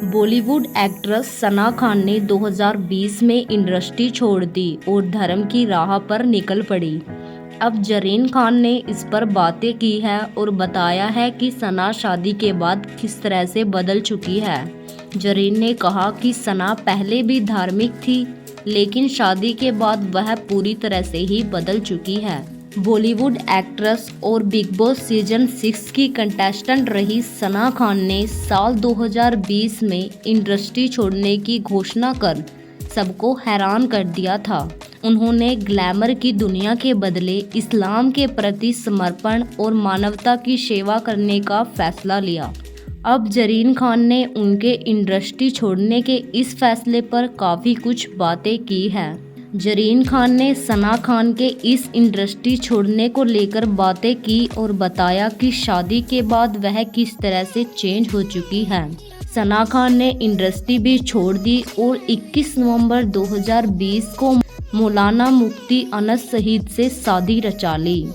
Bollywood actress Sana Khan ने 2020 में industry छोड़ दी और धर्म की राह पर निकल पड़ी। अब जरीन खान ने इस पर बातें की है और बताया है कि सना शादी के बाद किस तरह से बदल चुकी है। जरीन ने कहा कि सना पहले भी धार्मिक थी, लेकिन शादी के बाद वह पूरी तरह से ही बदल चुकी है। बॉलीवुड एक्ट्रेस और बिग बॉस सीजन 6 की कंटेस्टेंट रही सना खान ने साल 2020 में इंडस्ट्री छोड़ने की घोषणा कर सबको हैरान कर दिया था। उन्होंने ग्लैमर की दुनिया के बदले इस्लाम के प्रति समर्पण और मानवता की सेवा करने का फैसला लिया। अब जरीन खान ने उनके इंडस्ट्री छोड़ने के इस फैसले पर काफ़ी कुछ बातें की है। जरीन खान ने सना खान के इस इंडस्ट्री छोड़ने को लेकर बातें की और बताया कि शादी के बाद वह किस तरह से चेंज हो चुकी है। सना खान ने इंडस्ट्री भी छोड़ दी और 21 नवंबर 2020 को मौलाना मुफ्ती अनस सईद से शादी रचा ली।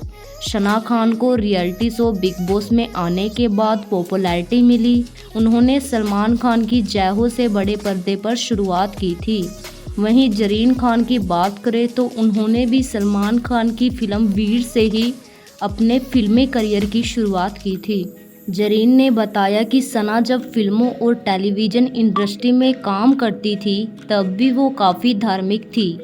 सना खान को रियलिटी शो बिग बॉस में आने के बाद पॉपुलैरिटी मिली। उन्होंने सलमान खान की जय हो से बड़े पर्दे पर शुरुआत की थी। वहीं जरीन खान की बात करें तो उन्होंने भी सलमान खान की फिल्म वीर से ही अपने फिल्मी करियर की शुरुआत की थी। जरीन ने बताया कि सना जब फिल्मों और टेलीविज़न इंडस्ट्री में काम करती थी तब भी वो काफ़ी धार्मिक थी।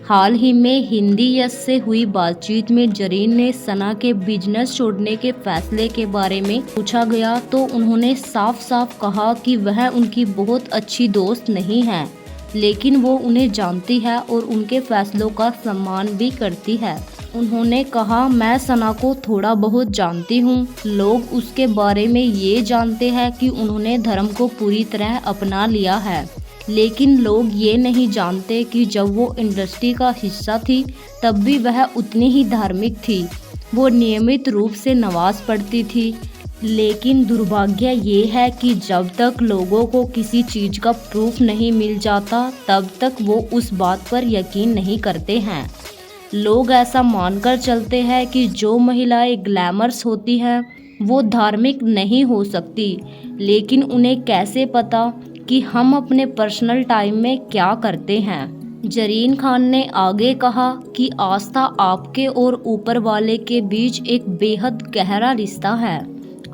हाल ही में हिंदी यश से हुई बातचीत में जरीन ने सना के बिजनेस छोड़ने के फैसले के बारे में पूछा गया तो उन्होंने साफ साफ कहा कि वह उनकी बहुत अच्छी दोस्त नहीं है, लेकिन वो उन्हें जानती है और उनके फैसलों का सम्मान भी करती है। उन्होंने कहा, मैं सना को थोड़ा बहुत जानती हूँ। लोग उसके बारे में ये जानते हैं कि उन्होंने धर्म को पूरी तरह अपना लिया है, लेकिन लोग ये नहीं जानते कि जब वो इंडस्ट्री का हिस्सा थी तब भी वह उतनी ही धार्मिक थी। वो नियमित रूप से नमाज पढ़ती थी, लेकिन दुर्भाग्य ये है कि जब तक लोगों को किसी चीज़ का प्रूफ नहीं मिल जाता तब तक वो उस बात पर यकीन नहीं करते हैं। लोग ऐसा मानकर चलते हैं कि जो महिलाएं ग्लैमरस होती हैं वो धार्मिक नहीं हो सकती, लेकिन उन्हें कैसे पता कि हम अपने पर्सनल टाइम में क्या करते हैं। जरीन खान ने आगे कहा कि आस्था आपके और ऊपर वाले के बीच एक बेहद गहरा रिश्ता है।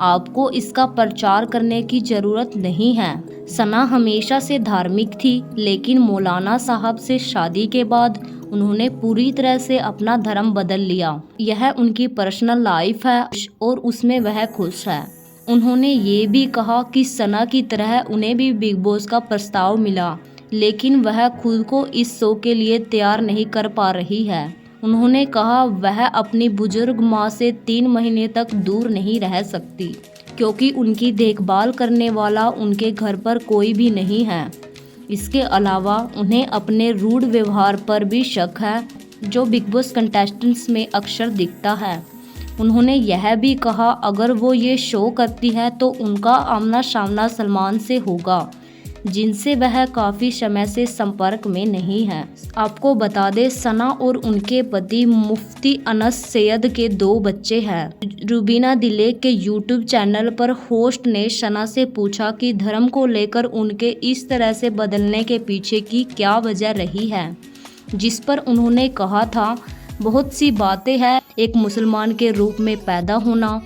आपको इसका प्रचार करने की ज़रूरत नहीं है। सना हमेशा से धार्मिक थी, लेकिन मौलाना साहब से शादी के बाद उन्होंने पूरी तरह से अपना धर्म बदल लिया। यह उनकी पर्सनल लाइफ है और उसमें वह खुश है। उन्होंने ये भी कहा कि सना की तरह उन्हें भी बिग बॉस का प्रस्ताव मिला, लेकिन वह खुद को इस शो के लिए तैयार नहीं कर पा रही है। उन्होंने कहा वह अपनी बुजुर्ग मां से 3 महीने तक दूर नहीं रह सकती, क्योंकि उनकी देखभाल करने वाला उनके घर पर कोई भी नहीं है। इसके अलावा उन्हें अपने रूड व्यवहार पर भी शक है, जो बिग बॉस कंटेस्टेंट्स में अक्सर दिखता है। उन्होंने यह भी कहा अगर वो ये शो करती है तो उनका आमना सामना सलमान से होगा, जिनसे वह काफ़ी समय से संपर्क में नहीं है। आपको बता दें, सना और उनके पति मुफ्ती अनस सैयद के 2 बच्चे हैं। रुबीना दिले के यूट्यूब चैनल पर होस्ट ने सना से पूछा कि धर्म को लेकर उनके इस तरह से बदलने के पीछे की क्या वजह रही है, जिस पर उन्होंने कहा था, बहुत सी बातें हैं। एक मुसलमान के रूप में पैदा होना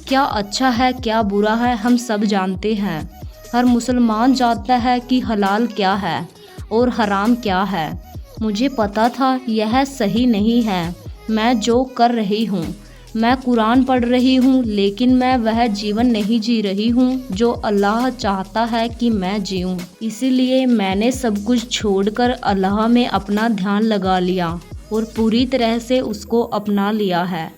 क्या अच्छा है क्या बुरा है हम सब जानते हैं। हर मुसलमान जानता है कि हलाल क्या है और हराम क्या है। मुझे पता था यह सही नहीं है। मैं जो कर रही हूँ, मैं कुरान पढ़ रही हूँ, लेकिन मैं वह जीवन नहीं जी रही हूँ जो अल्लाह चाहता है कि मैं जीऊँ। इसीलिए मैंने सब कुछ छोड़कर अल्लाह में अपना ध्यान लगा लिया और पूरी तरह से उसको अपना लिया है।